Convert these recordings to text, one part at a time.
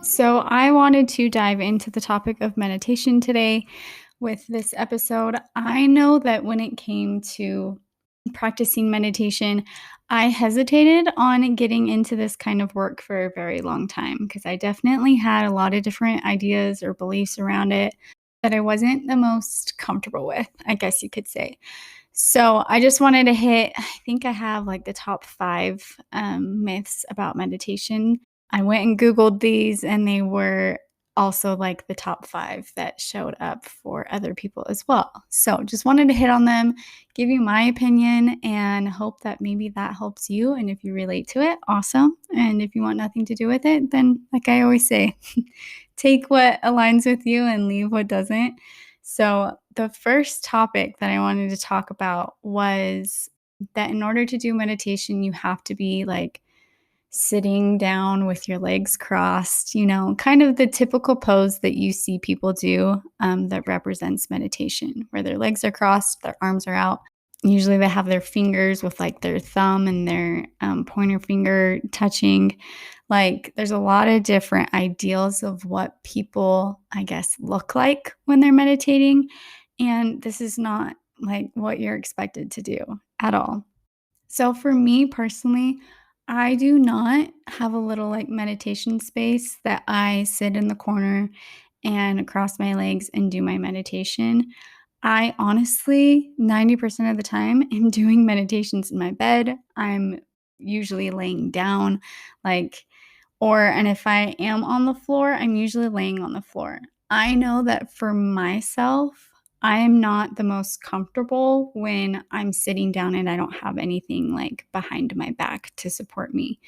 So, I wanted to dive into the topic of meditation today with this episode. I know that when it came to practicing meditation, I hesitated on getting into this kind of work for a very long time because I definitely had a lot of different ideas or beliefs around it that I wasn't the most comfortable with, I guess you could say. So, I just wanted to hit, I think I have like the top five myths about meditation. I went and Googled these, and they were also like the top five that showed up for other people as well. So, just wanted to hit on them, give you my opinion, and hope that maybe that helps you. And if you relate to it, awesome. And if you want nothing to do with it, then, like I always say, take what aligns with you and leave what doesn't. So, the first topic that I wanted to talk about was that in order to do meditation, you have to be like sitting down with your legs crossed, kind of the typical pose that you see people do that represents meditation, where their legs are crossed, their arms are out. Usually they have their fingers with like their thumb and their pointer finger touching. Like there's a lot of different ideals of what people, I guess, look like when they're meditating. And this is not like what you're expected to do at all. So for me personally, I do not have a little like meditation space that I sit in the corner and cross my legs and do my meditation. I honestly, 90% of the time, am doing meditations in my bed. I'm usually laying down, like, and if I am on the floor, I'm usually laying on the floor. I know that for myself, I am not the most comfortable when I'm sitting down and I don't have anything like behind my back to support me.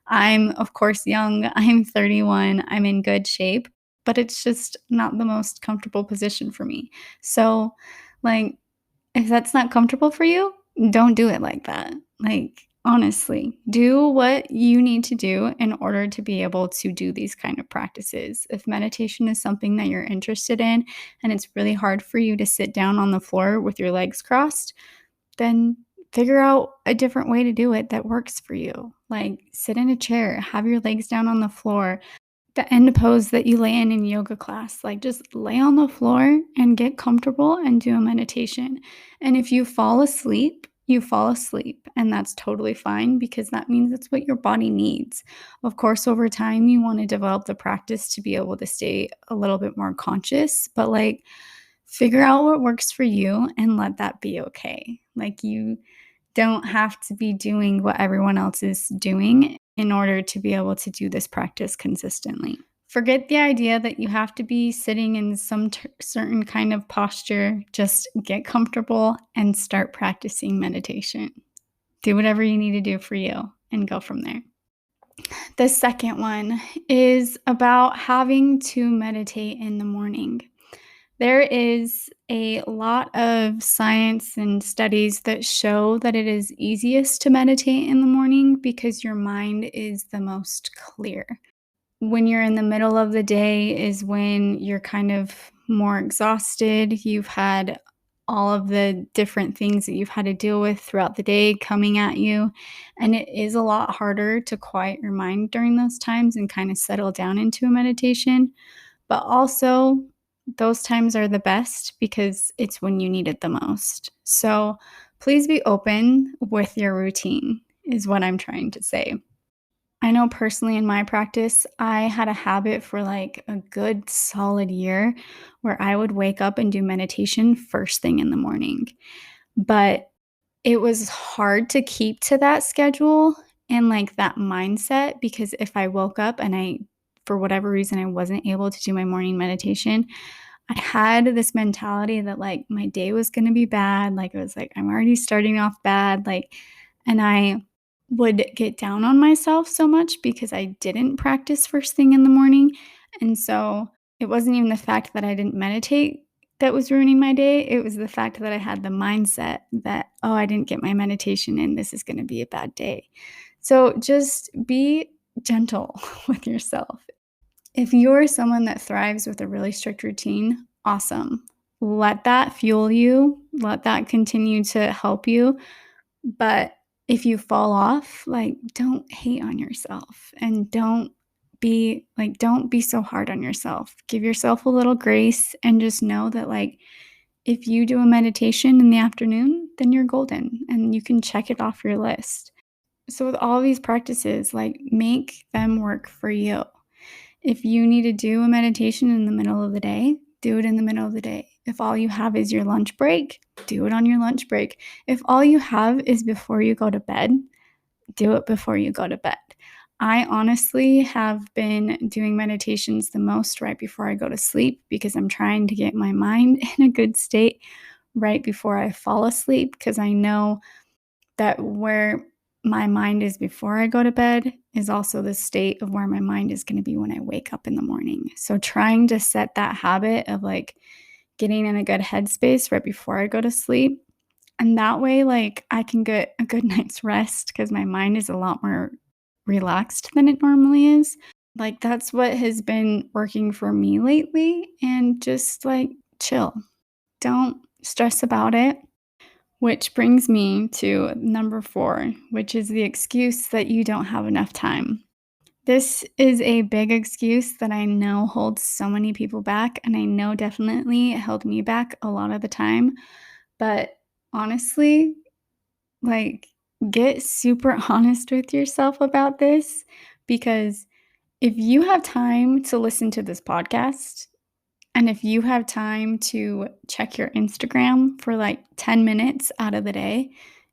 I'm, of course, young. I'm 31. I'm in good shape, but it's just not the most comfortable position for me. So, like, if that's not comfortable for you, don't do it like that. Like, honestly, do what you need to do in order to be able to do these kind of practices. If meditation is something that you're interested in and it's really hard for you to sit down on the floor with your legs crossed, then figure out a different way to do it that works for you. Like, sit in a chair, have your legs down on the floor, the end pose that you lay in yoga class. Like, just lay on the floor and get comfortable and do a meditation. And if you fall asleep, you fall asleep, and that's totally fine because that means it's what your body needs. Of course, over time, you want to develop the practice to be able to stay a little bit more conscious, but like, figure out what works for you and let that be okay. Like, you don't have to be doing what everyone else is doing in order to be able to do this practice consistently. Forget the idea that you have to be sitting in some certain kind of posture. Just get comfortable and start practicing meditation. Do whatever you need to do for you and go from there. The second one is about having to meditate in the morning. There is a lot of science and studies that show that it is easiest to meditate in the morning because your mind is the most clear. When you're in the middle of the day is when you're kind of more exhausted. You've had all of the different things that you've had to deal with throughout the day coming at you. And it is a lot harder to quiet your mind during those times and kind of settle down into a meditation. But also, those times are the best because it's when you need it the most. So please be open with your routine, is what I'm trying to say. I know personally in my practice, I had a habit for like a good solid year where I would wake up and do meditation first thing in the morning. But it was hard to keep to that schedule and like that mindset because if I woke up and for whatever reason, I wasn't able to do my morning meditation, I had this mentality that like my day was going to be bad. Like it was like, I'm already starting off bad. And I would get down on myself so much because I didn't practice first thing in the morning. And so it wasn't even the fact that I didn't meditate that was ruining my day. It was the fact that I had the mindset that, oh, I didn't get my meditation in. This is going to be a bad day. So just be gentle with yourself. If you're someone that thrives with a really strict routine, awesome. Let that fuel you. Let that continue to help you. But if you fall off, like, don't hate on yourself and don't don't be so hard on yourself. Give yourself a little grace and just know that if you do a meditation in the afternoon, then you're golden and you can check it off your list. So with all these practices, make them work for you. If you need to do a meditation in the middle of the day, do it in the middle of the day. If all you have is your lunch break, do it on your lunch break. If all you have is before you go to bed, do it before you go to bed. I honestly have been doing meditations the most right before I go to sleep because I'm trying to get my mind in a good state right before I fall asleep, because I know that where my mind is before I go to bed is also the state of where my mind is going to be when I wake up in the morning. So trying to set that habit of getting in a good headspace right before I go to sleep. And that way, I can get a good night's rest because my mind is a lot more relaxed than it normally is. That's what has been working for me lately. And just chill. Don't stress about it. Which brings me to number 4, which is the excuse that you don't have enough time. This is a big excuse that I know holds so many people back, and I know definitely it held me back a lot of the time. But honestly, like, get super honest with yourself about this, because if you have time to listen to this podcast, and if you have time to check your Instagram for 10 minutes out of the day,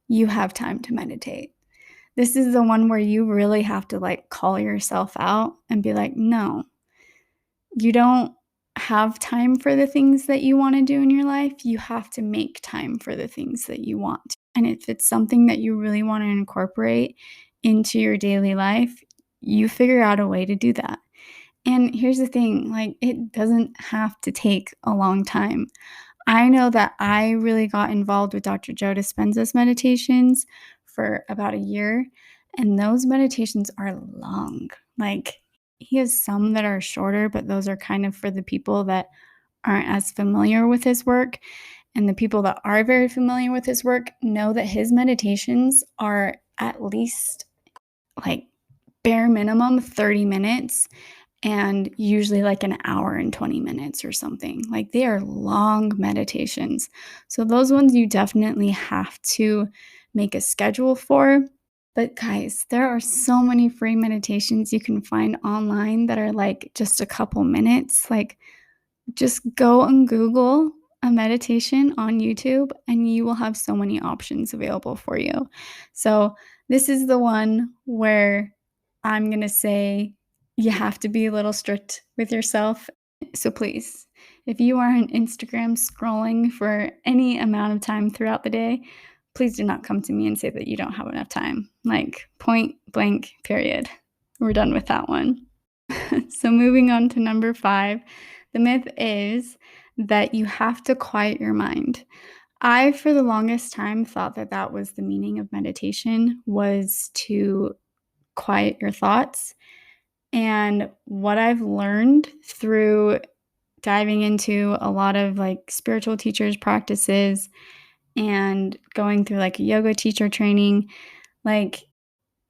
you have time to meditate. This is the one where you really have to call yourself out and be like, no, you don't have time for the things that you want to do in your life. You have to make time for the things that you want. And if it's something that you really want to incorporate into your daily life, you figure out a way to do that. And here's the thing, it doesn't have to take a long time. I know that I really got involved with Dr. Joe Dispenza's meditations for about a year, and those meditations are long. He has some that are shorter, but those are kind of for the people that aren't as familiar with his work. And the people that are very familiar with his work know that his meditations are at least bare minimum 30 minutes and usually an hour and 20 minutes or something. They are long meditations. So those ones you definitely have to make a schedule for. But guys, there are so many free meditations you can find online that are just a couple minutes. Just go and Google a meditation on YouTube and you will have so many options available for you. So this is the one where I'm going to say you have to be a little strict with yourself. So please, if you are on Instagram scrolling for any amount of time throughout the day, please do not come to me and say that you don't have enough time. Point blank, period. We're done with that one. So moving on to number 5, the myth is that you have to quiet your mind. I, for the longest time, thought that that was the meaning of meditation, was to quiet your thoughts. And what I've learned through diving into a lot of spiritual teachers' practices and going through a yoga teacher training,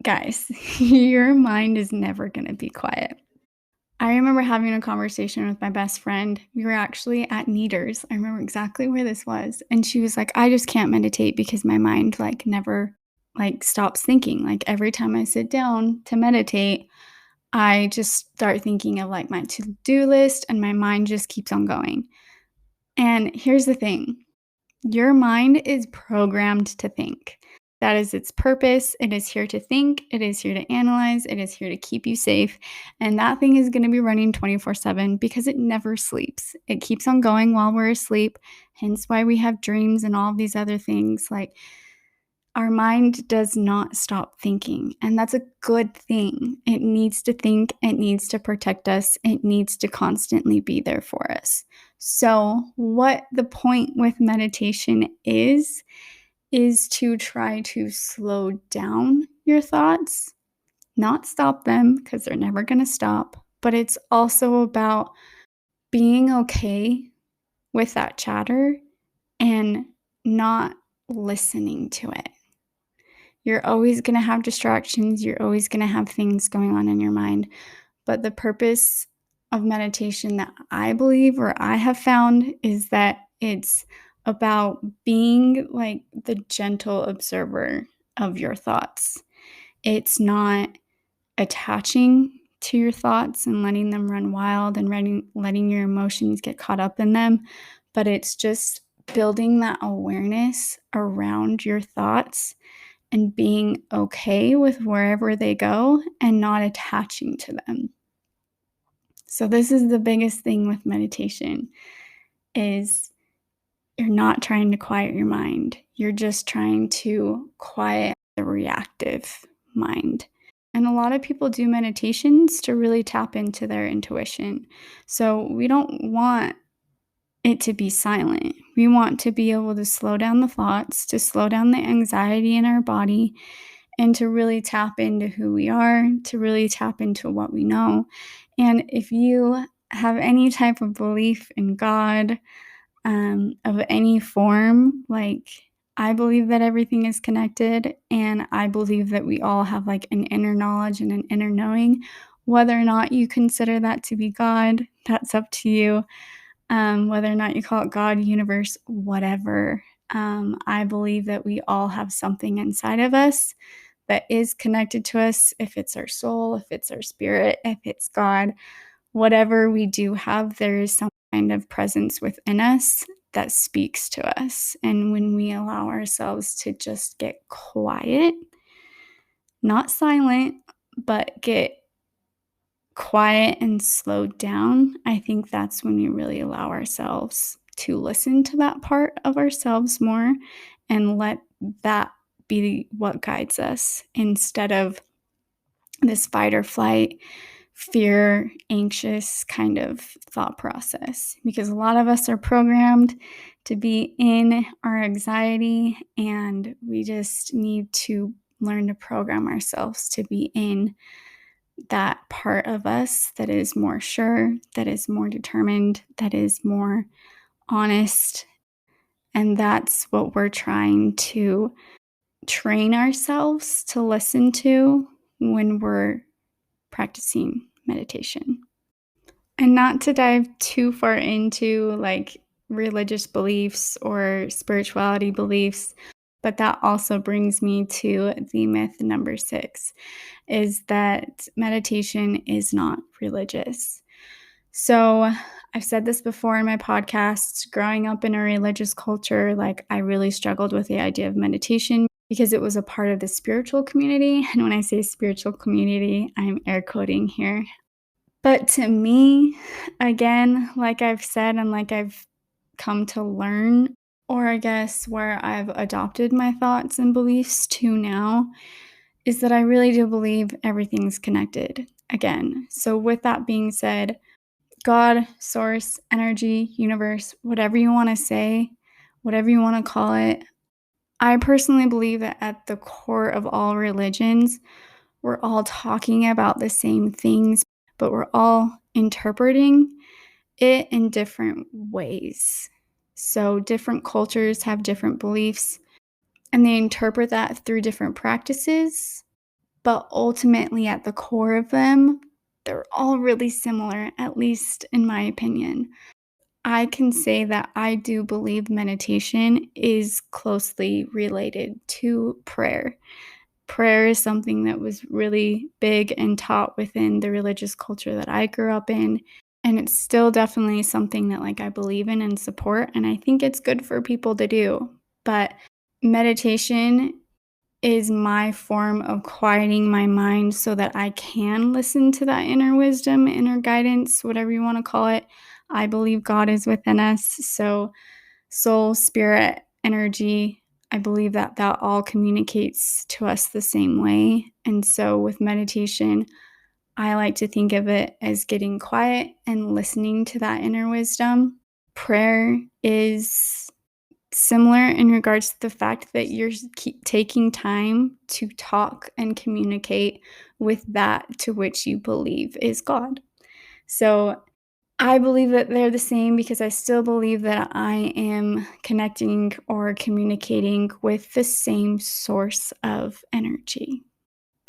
guys, your mind is never going to be quiet. I remember having a conversation with my best friend. We were actually at Neaters. I remember exactly where this was. And she was like, I just can't meditate because my mind never stops thinking. Every time I sit down to meditate, I just start thinking of my to-do list and my mind just keeps on going. And here's the thing. Your mind is programmed to think. That is its purpose. It is here to think. It is here to analyze. It is here to keep you safe. And that thing is going to be running 24/7 because it never sleeps. It keeps on going while we're asleep. Hence why we have dreams and all of these other things. Our mind does not stop thinking, and that's a good thing. It needs to think. It needs to protect us. It needs to constantly be there for us. So what the point with meditation is to try to slow down your thoughts, not stop them because they're never going to stop, but it's also about being okay with that chatter and not listening to it. You're always going to have distractions. You're always going to have things going on in your mind. But the purpose of meditation that I believe or I have found is that it's about being like the gentle observer of your thoughts. It's not attaching to your thoughts and letting them run wild and letting your emotions get caught up in them, but it's just building that awareness around your thoughts and being okay with wherever they go and not attaching to them. So this is the biggest thing with meditation is you're not trying to quiet your mind. You're just trying to quiet the reactive mind. And a lot of people do meditations to really tap into their intuition. So we don't want it to be silent. We want to be able to slow down the thoughts, to slow down the anxiety in our body, and to really tap into who we are, to really tap into what we know. And if you have any type of belief in God, of any form, like I believe that everything is connected, and I believe that we all have like an inner knowledge and an inner knowing. Whether or not you consider that to be God, that's up to you. Whether or not you call it God, universe, whatever. I believe that we all have something inside of us that is connected to us, if it's our soul, if it's our spirit, if it's God, whatever we do have, there is some kind of presence within us that speaks to us. And when we allow ourselves to just get quiet, not silent, but get quiet and slowed down, I think that's when we really allow ourselves to listen to that part of ourselves more and let that be what guides us instead of this fight or flight, fear, anxious kind of thought process. Because a lot of us are programmed to be in our anxiety, and we just need to learn to program ourselves to be in that part of us that is more sure, that is more determined, that is more honest. And that's what we're trying to train ourselves to listen to when we're practicing meditation. And not to dive too far into like religious beliefs or spirituality beliefs, but that also brings me to the myth number 6 is that meditation is not religious. So, I've said this before in my podcasts, growing up in a religious culture, like I really struggled with the idea of meditation because it was a part of the spiritual community. And when I say spiritual community, I'm air quoting here. But to me, again, like I've said and like I've come to learn, or I guess where I've adopted my thoughts and beliefs to now, is that I really do believe everything's connected again. So, with that being said, God, source, energy, universe, whatever you want to say, whatever you want to call it, I personally believe that at the core of all religions, we're all talking about the same things, but we're all interpreting it in different ways. So, different cultures have different beliefs and they interpret that through different practices, but ultimately, at the core of them, they're all really similar, at least in my opinion. I can say that I do believe meditation is closely related to prayer. Prayer is something that was really big and taught within the religious culture that I grew up in, and it's still definitely something that, like, I believe in and support, and I think it's good for people to do, but meditation is my form of quieting my mind so that I can listen to that inner wisdom, inner guidance, whatever you wanna call it. I believe God is within us, so soul, spirit, energy, I believe that that all communicates to us the same way, and so with meditation, I like to think of it as getting quiet and listening to that inner wisdom. Prayer is similar in regards to the fact that you're keep taking time to talk and communicate with that to which you believe is God. So I believe that they're the same because I still believe that I am connecting or communicating with the same source of energy.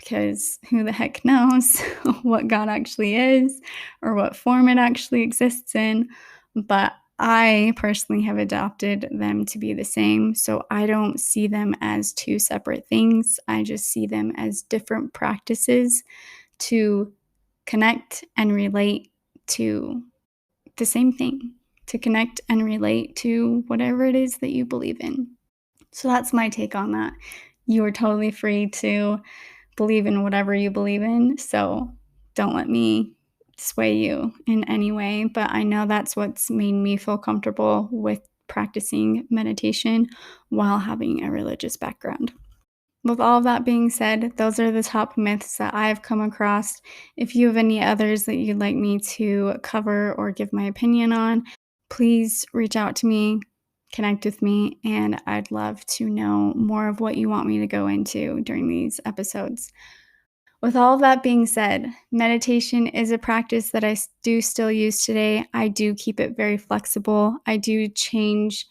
because who the heck knows what God actually is or what form it actually exists in. But I personally have adopted them to be the same. So I don't see them as two separate things. I just see them as different practices to connect and relate to the same thing, to connect and relate to whatever it is that you believe in. So that's my take on that. You are totally free to believe in whatever you believe in. So don't let me sway you in any way. But I know that's what's made me feel comfortable with practicing meditation while having a religious background. With all of that being said, those are the top myths that I've come across. If you have any others that you'd like me to cover or give my opinion on, please reach out to me, connect with me, and I'd love to know more of what you want me to go into during these episodes. With all of that being said, meditation is a practice that I do still use today. I do keep it very flexible. I do change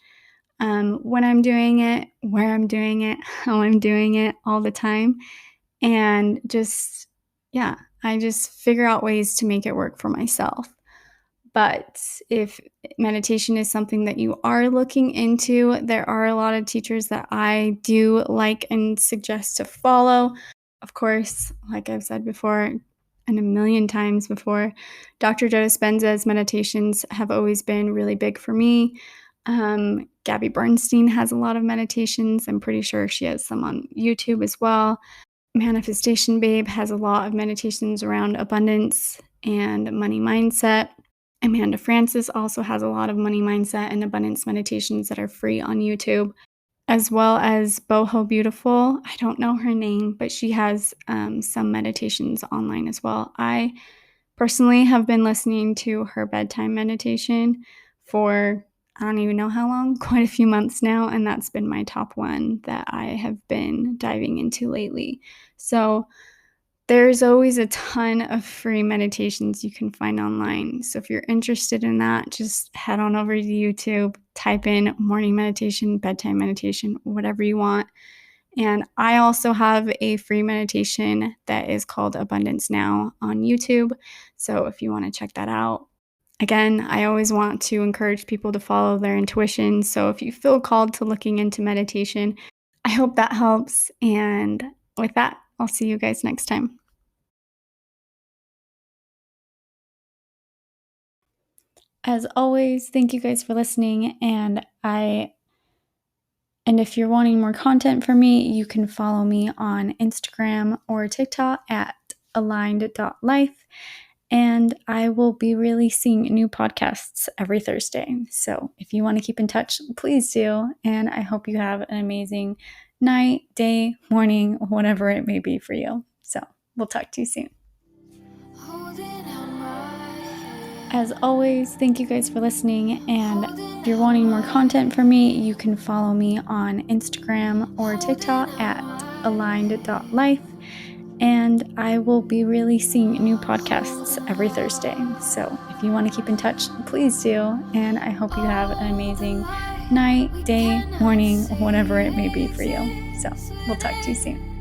when I'm doing it, where I'm doing it, how I'm doing it all the time. And just, yeah, I just figure out ways to make it work for myself. But if meditation is something that you are looking into, there are a lot of teachers that I do like and suggest to follow. Of course, like I've said before and a million times before, Dr. Joe Dispenza's meditations have always been really big for me. Gabby Bernstein has a lot of meditations. I'm pretty sure she has some on YouTube as well. Manifestation Babe has a lot of meditations around abundance and money mindset. Amanda Frances also has a lot of money mindset and abundance meditations that are free on YouTube, as well as Boho Beautiful. I don't know her name, but she has some meditations online as well. I personally have been listening to her bedtime meditation for I don't even know how long, quite a few months now, and that's been my top one that I have been diving into lately. So there's always a ton of free meditations you can find online. So if you're interested in that, just head on over to YouTube, type in morning meditation, bedtime meditation, whatever you want. And I also have a free meditation that is called Abundance Now on YouTube. So if you want to check that out, again, I always want to encourage people to follow their intuition. So if you feel called to looking into meditation, I hope that helps. And with that, I'll see you guys next time. As always, thank you guys for listening. And if you're wanting more content from me, you can follow me on Instagram or TikTok at aligned.life. And I will be releasing new podcasts every Thursday. So if you want to keep in touch, please do. And I hope you have an amazing night, day, morning, whatever it may be for you. So we'll talk to you soon. As always, thank you guys for listening. And if you're wanting more content from me, you can follow me on Instagram or TikTok at aligned.life. And I will be releasing new podcasts every Thursday. So if you want to keep in touch, please do. And I hope you have an amazing night, day, morning, whatever it may be for you. So we'll talk to you soon.